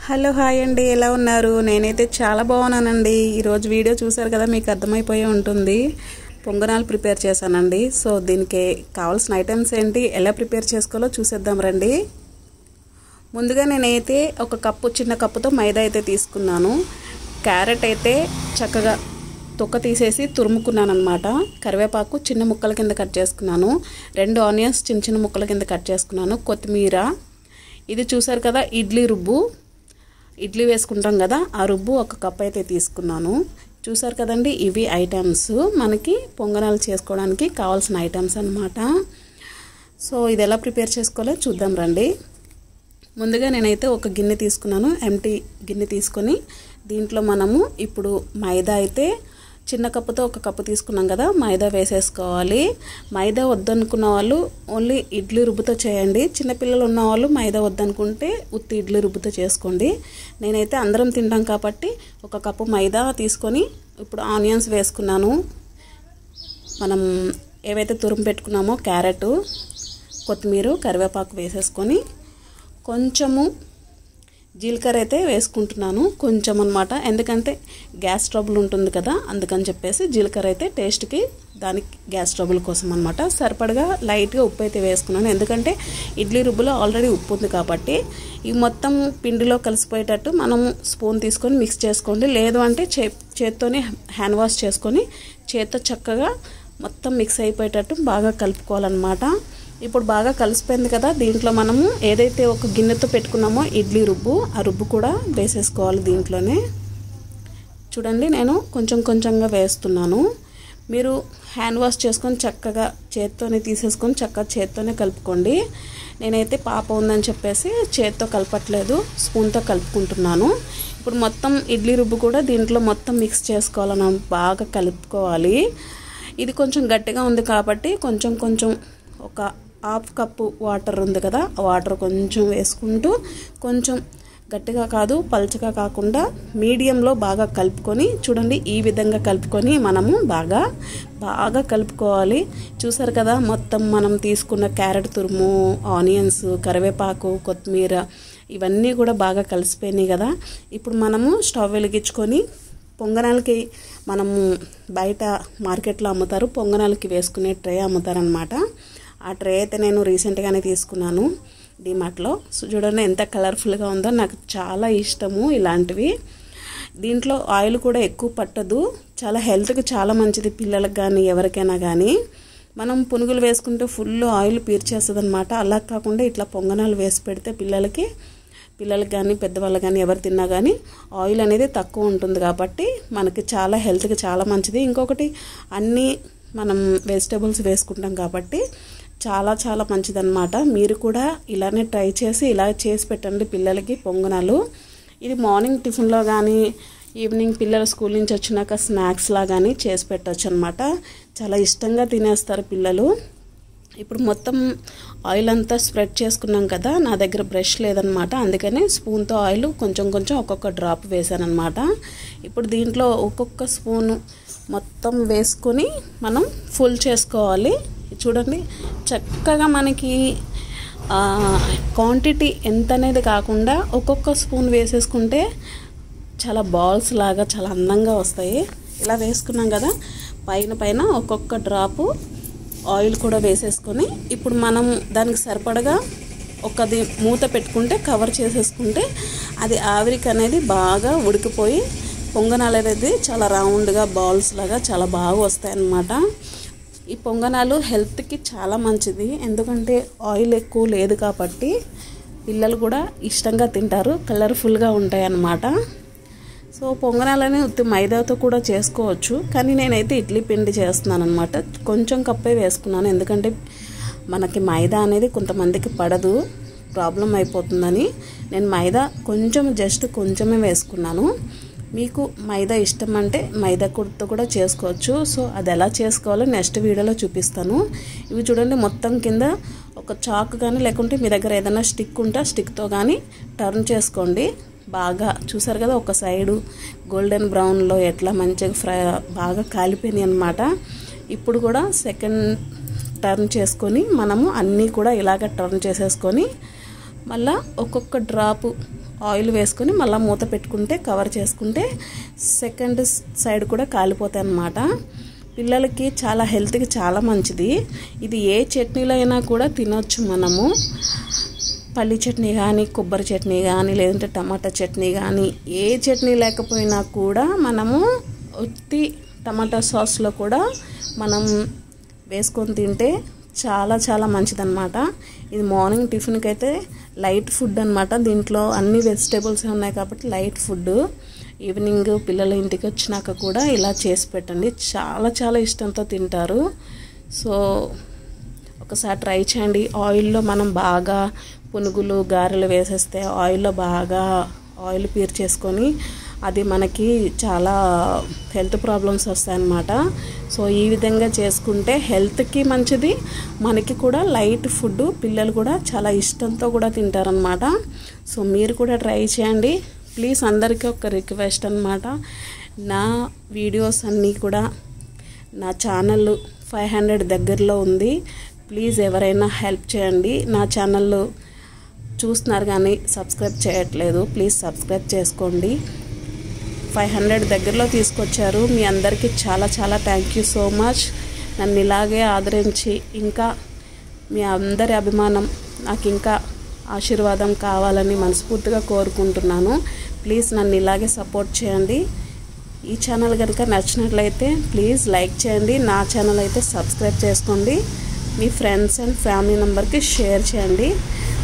Hello hi అండి, ఎలా ఉన్నారు? నేనైతే చాలా బాగున్నానండి. ఈరోజు వీడియో చూసారు కదా, మీకు అర్థమైపోయి ఉంటుంది. పొంగనాలు ప్రిపేర్ చేశానండి. సో దీనికి కావాల్సిన ఐటమ్స్ ఏంటి, ఎలా ప్రిపేర్ చేసుకోవాలో చూసేద్దాం రండి. ముందుగా నేనైతే ఒక కప్పు, చిన్న కప్పుతో మైదా అయితే తీసుకున్నాను. క్యారెట్ అయితే చక్కగా తొక్క తీసేసి తురుముకున్నాను అనమాట. కరివేపాకు చిన్న ముక్కల కింద కట్ చేసుకున్నాను. 2 ఆనియన్స్ చిన్న చిన్న ముక్కల కింద కట్ చేసుకున్నాను. కొత్తిమీర, ఇది చూసారు కదా ఇడ్లీ రుబ్బు, ఇడ్లీ వేసుకుంటాం కదా ఆ రుబ్బు, ఒక కప్ అయితే తీసుకున్నాను. చూసారు కదండి, ఇవి ఐటమ్స్ మనకి పొంగనాలు చేసుకోవడానికి కావాల్సిన ఐటమ్స్ అన్నమాట. సో ఇది ఎలా ప్రిపేర్ చేసుకోవాలో చూద్దాం రండి. ముందుగా నేనైతే ఒక గిన్నె తీసుకున్నాను, ఎంటీ గిన్నె తీసుకొని దీంట్లో మనము ఇప్పుడు మైదా అయితే చిన్న కప్పుతో ఒక కప్పు తీసుకున్నాం కదా, మైదా వేసేసుకోవాలి. మైదా వద్దనుకున్న వాళ్ళు ఓన్లీ ఇడ్లీ రుబ్బుతో చేయండి. చిన్నపిల్లలు ఉన్న వాళ్ళు మైదా వద్దనుకుంటే ఉత్తి ఇడ్లీ రుబ్బుతో చేసుకోండి. నేనైతే అందరం తింటాం కాబట్టి ఒక కప్పు మైదా తీసుకొని ఇప్పుడు ఆనియన్స్ వేసుకున్నాను. మనం ఏవైతే తురుము పెట్టుకున్నామో క్యారెట్, కొత్తిమీర, కరివేపాకు వేసేసుకొని కొంచెము జీలకర్ర అయితే వేసుకుంటున్నాను, కొంచెం అన్నమాట. ఎందుకంటే గ్యాస్ ట్రబుల్ ఉంటుంది కదా, అందుకని చెప్పేసి జీలకర్ర అయితే టేస్ట్కి, దానికి గ్యాస్ ట్రబుల్ కోసం అన్నమాట. సరిపడగా లైట్గా ఉప్పు అయితే వేసుకున్నాను, ఎందుకంటే ఇడ్లీ రుబ్బులో ఆల్రెడీ ఉప్పు ఉంది కాబట్టి. ఈ మొత్తం పిండిలో కలిసిపోయేటట్టు మనం స్పూన్ తీసుకొని మిక్స్ చేసుకోండి. లేదు అంటే చేత్తోనే హ్యాండ్ వాష్ చేసుకొని చేత్తో చక్కగా మొత్తం మిక్స్ అయిపోయేటట్టు బాగా కలుపుకోవాలన్నమాట. ఇప్పుడు బాగా కలిసిపోయింది కదా, దీంట్లో మనము ఏదైతే ఒక గిన్నెతో పెట్టుకున్నామో ఇడ్లీ రుబ్బు, ఆ రుబ్బు కూడా వేసేసుకోవాలి దీంట్లోనే. చూడండి, నేను కొంచెం కొంచెంగా వేస్తున్నాను. మీరు హ్యాండ్ వాష్ చేసుకొని చక్కగా చేత్తోనే తీసేసుకొని చక్కగా చేత్తోనే కలుపుకోండి. నేనైతే పాప ఉందని చెప్పేసి చేత్తో కలపట్లేదు, స్పూన్తో కలుపుకుంటున్నాను. ఇప్పుడు మొత్తం ఇడ్లీ రుబ్బు కూడా దీంట్లో మొత్తం మిక్స్ చేసుకోవాలని బాగా కలుపుకోవాలి. ఇది కొంచెం గట్టిగా ఉంది కాబట్టి కొంచెం కొంచెం ఒక హాఫ్ కప్పు వాటర్ ఉంది కదా, ఆ వాటర్ కొంచెం వేసుకుంటూ, కొంచెం గట్టిగా కాదు పల్చగా కాకుండా మీడియంలో బాగా కలుపుకొని, చూడండి ఈ విధంగా కలుపుకొని మనము బాగా కలుపుకోవాలి. చూసారు కదా, మొత్తం మనం తీసుకున్న క్యారెట్ తురుము, ఆనియన్స్, కరివేపాకు, కొత్తిమీర ఇవన్నీ కూడా బాగా కలిసిపోయినాయి కదా. ఇప్పుడు మనము స్టవ్ వెలిగించుకొని పొంగనాలకి మనము బయట మార్కెట్లో అమ్ముతారు, పొంగనాలకి వేసుకునే ట్రే అమ్ముతారనమాట. ఆ ట్రే అయితే నేను రీసెంట్గానే తీసుకున్నాను డిమార్ట్లో. సో చూడండి ఎంత కలర్ఫుల్గా ఉందో, నాకు చాలా ఇష్టము ఇలాంటివి. దీంట్లో ఆయిల్ కూడా ఎక్కువ పట్టదు, చాలా హెల్త్కి చాలా మంచిది పిల్లలకు కానీ ఎవరికైనా కానీ. మనం పునుగులు వేసుకుంటే ఫుల్ ఆయిల్ పీల్చేస్తుంది అనమాట. అలా కాకుండా ఇట్లా పొంగనాలు వేసి పెడితే పిల్లలకి కానీ పెద్దవాళ్ళు కానీ ఎవరు తిన్నా కానీ ఆయిల్ అనేది తక్కువ ఉంటుంది కాబట్టి మనకి చాలా హెల్త్కి చాలా మంచిది. ఇంకొకటి అన్నీ మనం వెజిటబుల్స్ వేసుకుంటాం కాబట్టి చాలా చాలా మంచిదన్నమాట. మీరు కూడా ఇలానే ట్రై చేసి ఇలా చేసి పెట్టండి పిల్లలకి పొంగనాలు. ఇది మార్నింగ్ టిఫిన్లో కానీ ఈవినింగ్ పిల్లలు స్కూల్ నుంచి వచ్చినాక స్నాక్స్లా కానీ చేసి పెట్టచ్చు అనమాట. చాలా ఇష్టంగా తినేస్తారు పిల్లలు. ఇప్పుడు మొత్తం ఆయిల్ అంతా స్ప్రెడ్ చేసుకున్నాం కదా, నా దగ్గర బ్రష్ లేదనమాట, అందుకని స్పూన్తో ఆయిల్ కొంచెం కొంచెం ఒక్కొక్క డ్రాప్ వేసానమాట. ఇప్పుడు దీంట్లో ఒక్కొక్క స్పూను మొత్తం వేసుకొని మనం ఫుల్ చేసుకోవాలి. చూడండి చక్కగా మనకి క్వాంటిటీ ఎంత అనేది కాకుండా ఒక్కొక్క స్పూన్ వేసేసుకుంటే చాలా బాల్స్ లాగా చాలా అందంగా వస్తాయి. ఇలా వేసుకున్నాం కదా, పైన ఒక్కొక్క డ్రాపు ఆయిల్ కూడా వేసేసుకొని ఇప్పుడు మనం దానికి సరిపడగా ఒకది మూత పెట్టుకుంటే, కవర్ చేసేసుకుంటే అది ఆవిరికి అనేది బాగా ఉడికిపోయి పొంగనాలు అనేది చాలా రౌండ్గా బాల్స్ లాగా చాలా బాగా వస్తాయి అన్నమాట. ఈ పొంగనాలు హెల్త్కి చాలా మంచిది, ఎందుకంటే ఆయిల్ ఎక్కువ లేదు కాబట్టి పిల్లలు కూడా ఇష్టంగా తింటారు, కలర్ఫుల్గా ఉంటాయి అన్నమాట. సో పొంగనాలని ఉత్తి మైదాతో కూడా చేసుకోవచ్చు, కానీ నేనైతే ఇడ్లీ పిండి చేస్తున్నాను అనమాట. కొంచెం కప్పే వేసుకున్నాను, ఎందుకంటే మనకి మైదా అనేది కొంతమందికి పడదు, ప్రాబ్లం అయిపోతుందని నేను మైదా జస్ట్ కొంచెమే వేసుకున్నాను. మీకు మైదా ఇష్టం అంటే మైదా తో కూడా చేసుకోవచ్చు. సో అది ఎలా చేసుకోవాలో నెక్స్ట్ వీడియోలో చూపిస్తాను. ఇవి చూడండి మొత్తం కింద ఒక చాక్ కానీ లేకుంటే మీ దగ్గర ఏదైనా స్టిక్ ఉంటే స్టిక్తో కానీ టర్న్ చేసుకోండి. బాగా చూసారు కదా, ఒక సైడు గోల్డెన్ బ్రౌన్లో ఎట్లా మంచిగా బాగా కాలిపోయినాయి అన్నమాట. ఇప్పుడు కూడా సెకండ్ టర్న్ చేసుకొని మనము అన్నీ కూడా ఇలాగ టర్న్ చేసేసుకొని మళ్ళీ ఒక్కొక్క డ్రాపు ఆయిల్ వేసుకొని మళ్ళీ మూత పెట్టుకుంటే కవర్ చేసుకుంటే సెకండ్ సైడ్ కూడా కాలిపోతాయి అన్నమాట. పిల్లలకి చాలా హెల్త్కి చాలా మంచిది. ఇది ఏ చట్నీలో అయినా కూడా తినొచ్చు మనము. పల్లి చట్నీ కానీ, కొబ్బరి చట్నీ కానీ, లేదంటే టమాటా చట్నీ కానీ, ఏ చట్నీ లేకపోయినా కూడా మనము ఉత్తి టమాటా సాస్లో కూడా మనం వేసుకొని తింటే చాలా చాలా మంచిదన్నమాట. ఇది మార్నింగ్ టిఫిన్కి అయితే లైట్ ఫుడ్ అనమాట. దీంట్లో అన్ని వెజిటేబుల్స్ ఉన్నాయి కాబట్టి లైట్ ఫుడ్. ఈవినింగ్ పిల్లల ఇంటికి వచ్చినాక కూడా ఇలా చేసి పెట్టండి, చాలా చాలా ఇష్టంతో తింటారు. సో ఒకసారి ట్రై చేయండి. ఆయిల్లో మనం బాగా పునుగులు గారెలు వేసేస్తే ఆయిల్లో బాగా ఆయిల్ పీర్చేసుకొని అది మనకి చాలా హెల్త్ ప్రాబ్లమ్స్ వస్తాయన్నమాట. సో ఈ విధంగా చేసుకుంటే హెల్త్కి మంచిది, మనకి కూడా లైట్ ఫుడ్, పిల్లలు కూడా చాలా ఇష్టంతో కూడా తింటారనమాట. సో మీరు కూడా ట్రై చేయండి ప్లీజ్. అందరికీ ఒక రిక్వెస్ట్ అనమాట, నా వీడియోస్ అన్నీ కూడా నా ఛానల్ 500 దగ్గరలో ఉంది. ప్లీజ్ ఎవరైనా హెల్ప్ చేయండి. నా ఛానల్ చూస్తున్నారు కానీ సబ్స్క్రైబ్ చేయట్లేదు, ప్లీజ్ సబ్స్క్రైబ్ చేసుకోండి. 500 దగ్గరలో తీసుకొచ్చారు. మీ అందరికీ చాలా చాలా థ్యాంక్ యూ సో మచ్. నన్ను ఇలాగే ఆదరించి ఇంకా మీ అందరి అభిమానం నాకు ఇంకా ఆశీర్వాదం కావాలని మనస్ఫూర్తిగా కోరుకుంటున్నాను. ప్లీజ్ నన్ను ఇలాగే సపోర్ట్ చేయండి. ఈ ఛానల్ కనుక నచ్చినట్లయితే ప్లీజ్ లైక్ చేయండి. నా ఛానల్ అయితే సబ్స్క్రైబ్ చేసుకోండి. మీ ఫ్రెండ్స్ అండ్ ఫ్యామిలీ మెంబర్కి షేర్ చేయండి.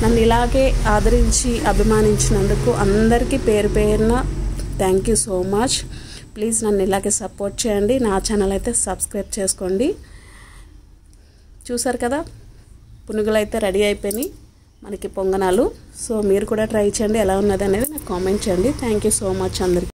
నన్ను ఇలాగే ఆదరించి అభిమానించినందుకు అందరికీ పేరు పేరున thank you so much. Please నన్ను ఇలాగే సపోర్ట్ చేయండి. నా ఛానల్ అయితే సబ్స్క్రైబ్ చేసుకోండి. చూసారు కదా, పునుగులు అయితే రెడీ అయిపోయినాయి మనకి పొంగనాలు. సో మీరు కూడా ట్రై చేయండి, ఎలా ఉన్నది అనేది నాకు కామెంట్ చేయండి. థ్యాంక్ యూ సో మచ్ అందరికీ.